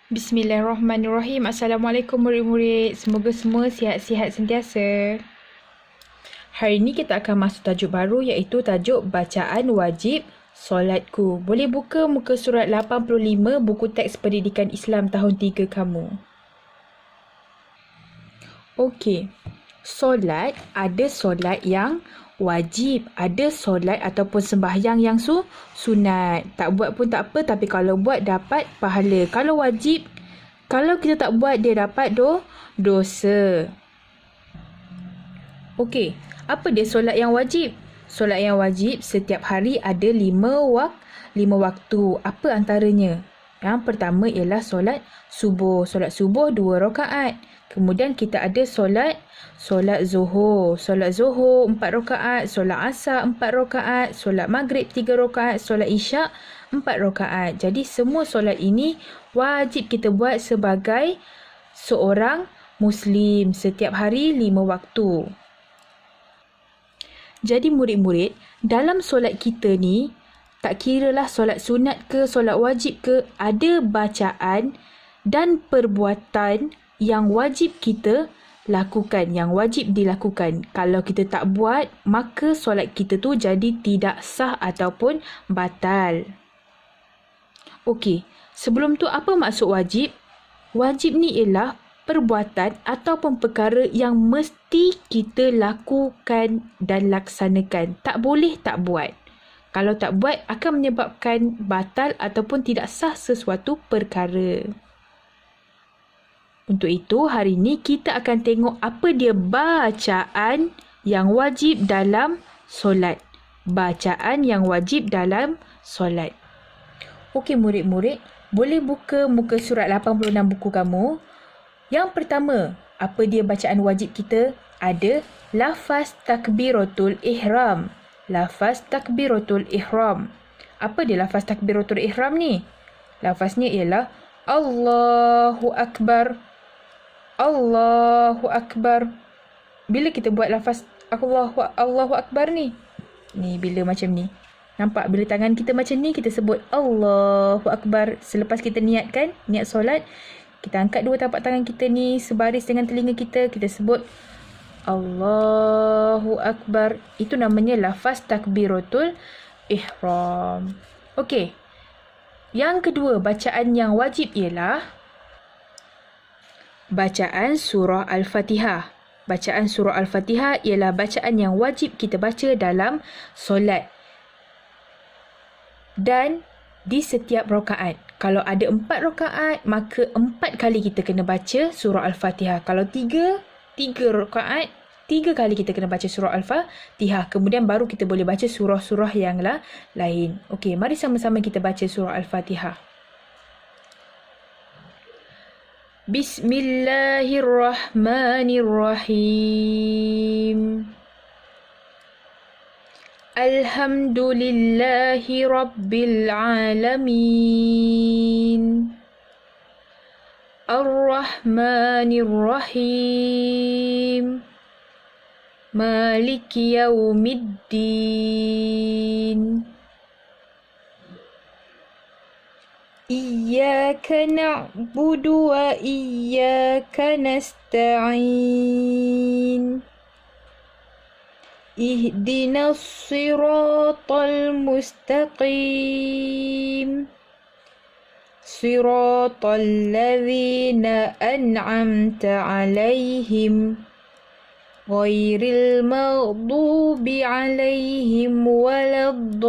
Bismillahirrahmanirrahim. Assalamualaikum murid-murid. Semoga semua sihat-sihat sentiasa. Hari ini kita akan masuk tajuk baru iaitu tajuk bacaan wajib solatku. Boleh buka muka surat 85 buku teks pendidikan Islam tahun 3 kamu. Okey. Solat, ada solat yang wajib, ada solat ataupun sembahyang yang sunat. Tak buat pun tak apa, tapi kalau buat dapat pahala. Kalau wajib, kalau kita tak buat dia dapat dosa. Okey, apa dia solat yang wajib? Solat yang wajib setiap hari ada 5 waktu. Apa antaranya? Yang pertama ialah solat subuh. Solat subuh 2 rakaat. Kemudian kita ada solat zuhur. Solat zuhur 4 rakaat, solat asar 4 rakaat, solat maghrib 3 rakaat, solat isyak 4 rakaat. Jadi semua solat ini wajib kita buat sebagai seorang Muslim setiap hari 5 waktu. Jadi murid-murid, dalam solat kita ni, tak kiralah solat sunat ke, solat wajib ke, ada bacaan dan perbuatan yang wajib kita lakukan, yang wajib dilakukan. Kalau kita tak buat, maka solat kita tu jadi tidak sah ataupun batal. Okey, sebelum tu apa maksud wajib? Wajib ni ialah perbuatan ataupun perkara yang mesti kita lakukan dan laksanakan. Tak boleh tak buat. Kalau tak buat akan menyebabkan batal ataupun tidak sah sesuatu perkara. Untuk itu, hari ini kita akan tengok apa dia bacaan yang wajib dalam solat. Bacaan yang wajib dalam solat. Okey murid-murid, boleh buka muka surat 86 buku kamu. Yang pertama, apa dia bacaan wajib kita? Ada lafaz takbiratul ihram. Lafaz takbiratul ihram. Apa dia lafaz takbiratul ihram ni? Lafaznya ialah Allahu Akbar. Allahu Akbar. Bila kita buat lafaz Allahu Akbar ni? Ni bila macam ni. Nampak bila tangan kita macam ni, kita sebut Allahu Akbar. Selepas kita niatkan, niat solat, kita angkat dua tapak tangan kita ni sebaris dengan telinga kita. Kita sebut Allahu Akbar. Itu namanya lafaz takbiratul ihram. Okey. Yang kedua, bacaan yang wajib ialah bacaan surah Al-Fatihah. Bacaan surah Al-Fatihah ialah bacaan yang wajib kita baca dalam solat. Dan di setiap rakaat. Kalau ada 4 rakaat, maka 4 kali kita kena baca surah Al-Fatihah. Kalau 3 rakaat, 3 kali kita kena baca surah Al-Fatihah. Kemudian baru kita boleh baca surah-surah yang lain. Okey, mari sama-sama kita baca surah Al-Fatihah. Bismillahirrahmanirrahim. Alhamdulillahi Rabbil Alamin. Ar-Rahmanir-Rahim. Maliki Yawmiddin. Iyyaka na'budu wa iyyaka nasta'in. Ihdinas siratal mustaqim. Siratal ladzina an'amta 'alaihim ghairil maghdubi 'alaihim waladdallin.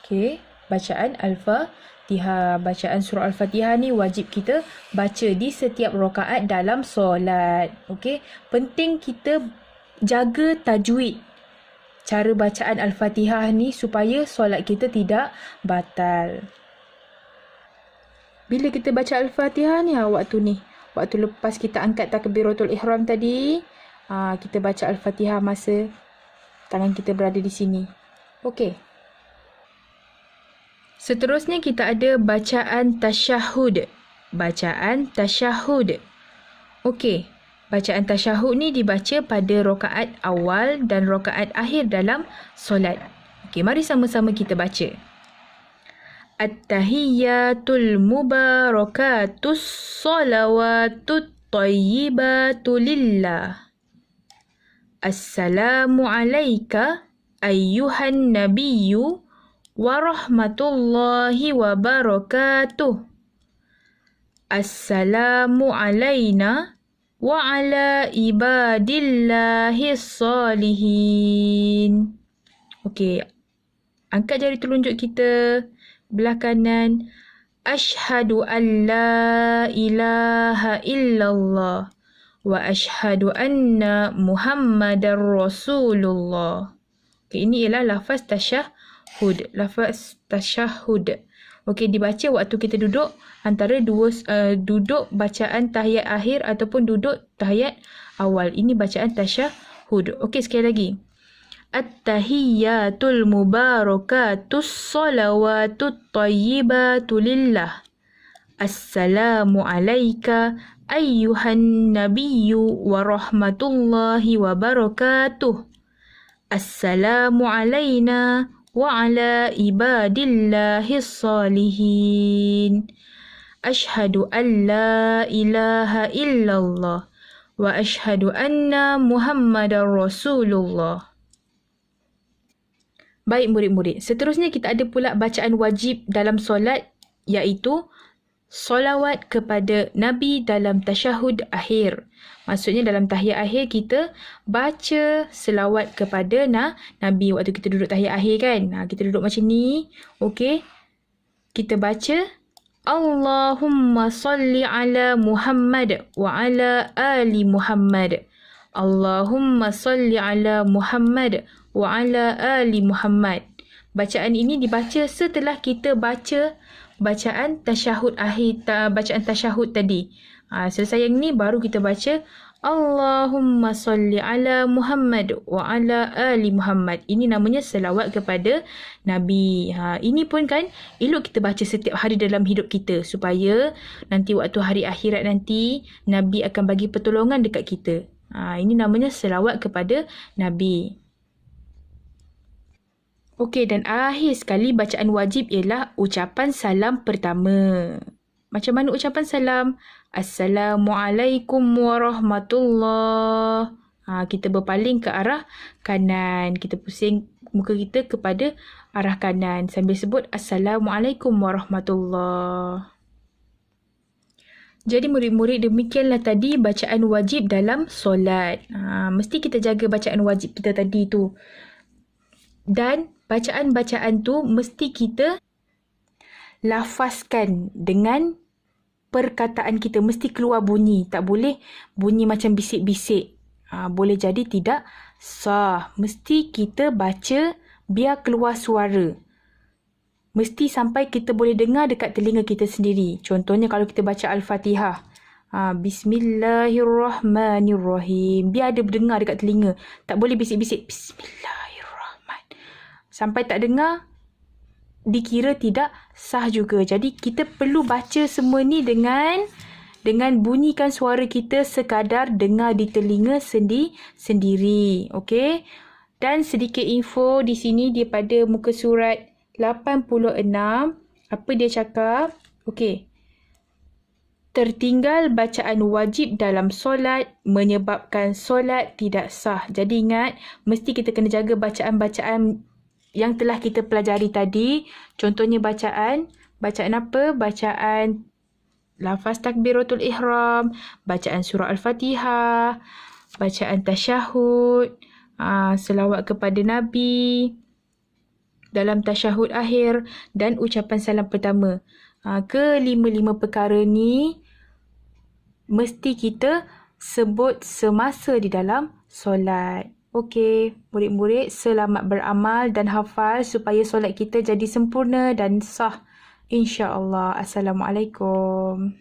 Okey, bacaan Al-Fatihah. Bacaan surah Al-Fatihah ni wajib kita baca di setiap rakaat dalam solat. Okey, penting kita jaga tajwid. Cara bacaan Al-Fatihah ni supaya solat kita tidak batal. Bila kita baca Al-Fatihah ni, waktu lepas kita angkat takbiratul ihram tadi, kita baca Al-Fatihah masa tangan kita berada di sini. Okey. Seterusnya kita ada bacaan tasyahud. Bacaan tasyahud. Okey, bacaan tasyahud ni dibaca pada rakaat awal dan rakaat akhir dalam solat. Okey, mari sama-sama kita baca. At-tahiyyatul mubarakatus salawatut tayyibatu lillah. Assalamu alayka ayyuhan nabiyyu wa rahmatullahi wa barakatuh. Assalamu alayna wa ala ibadillahi salihin. Okey, angkat jari telunjuk kita belah kanan. Ashhadu an la ilaha illallah wa ashhadu anna Muhammadar Rasulullah. Okey, ini ialah lafaz tasyahud. Lafaz tasyahud. Okey, dibaca waktu kita duduk antara duduk bacaan tahiyat akhir ataupun duduk tahiyat awal. Ini bacaan tasyahud. Okey, sekali lagi. At-tahiyyatul mubarakatus salawatut tayyibatu lillah. Assalamu alayka ayyuhan nabiyyu wa rahmatullahi wa barakatuh. Assalamu alayna wa ala ibadillahi salihin. Ashhadu an la ilaha illallah wa ashhadu anna Muhammadar Rasulullah. Baik murid-murid, seterusnya kita ada pula bacaan wajib dalam solat, iaitu solawat kepada Nabi dalam tasyahud akhir. Maksudnya dalam tahiyat akhir kita baca selawat kepada Nabi waktu kita duduk tahiyat akhir kan. Kita duduk macam ni. Okey. Kita baca Allahumma salli ala Muhammad wa ala ali Muhammad. Allahumma salli ala Muhammad wa ala ali Muhammad. Bacaan ini dibaca setelah kita baca bacaan tasyahud akhir, bacaan tasyahud tadi. Selesai yang ni baru kita baca Allahumma salli ala Muhammad wa ala ali Muhammad. Ini namanya selawat kepada Nabi. Ini pun kan elok kita baca setiap hari dalam hidup kita supaya nanti waktu hari akhirat nanti Nabi akan bagi pertolongan dekat kita. Ini namanya selawat kepada Nabi. Okey, dan akhir sekali bacaan wajib ialah ucapan salam pertama. Macam mana ucapan salam? Assalamualaikum warahmatullahi. Kita berpaling ke arah kanan. Kita pusing muka kita kepada arah kanan sambil sebut Assalamualaikum warahmatullahi. Jadi murid-murid, demikianlah tadi bacaan wajib dalam solat. Mesti kita jaga bacaan wajib kita tadi tu. Dan bacaan-bacaan tu mesti kita lafazkan dengan perkataan kita. Mesti keluar bunyi. Tak boleh bunyi macam bisik-bisik. Boleh jadi tidak sah. Mesti kita baca biar keluar suara. Mesti sampai kita boleh dengar dekat telinga kita sendiri. Contohnya kalau kita baca Al-Fatihah. Bismillahirrahmanirrahim. Biar ada berdengar dekat telinga. Tak boleh bisik-bisik. Bismillahirrahmanirrahim. Sampai tak dengar, dikira tidak sah juga. Jadi kita perlu baca semua ni dengan bunyikan suara kita sekadar dengar di telinga sendiri. Okey. Dan sedikit info di sini daripada muka surat 86. Apa dia cakap? Okey. Tertinggal bacaan wajib dalam solat menyebabkan solat tidak sah. Jadi ingat, mesti kita kena jaga bacaan-bacaan yang telah kita pelajari tadi. Contohnya bacaan apa? Bacaan lafaz takbiratul ihram, bacaan surah Al-Fatihah, bacaan tasyahud, selawat kepada Nabi dalam tasyahud akhir dan ucapan salam pertama. Kelima-lima perkara ni mesti kita sebut semasa di dalam solat. Okey, murid-murid, selamat beramal dan hafal supaya solat kita jadi sempurna dan sah. InsyaAllah. Assalamualaikum.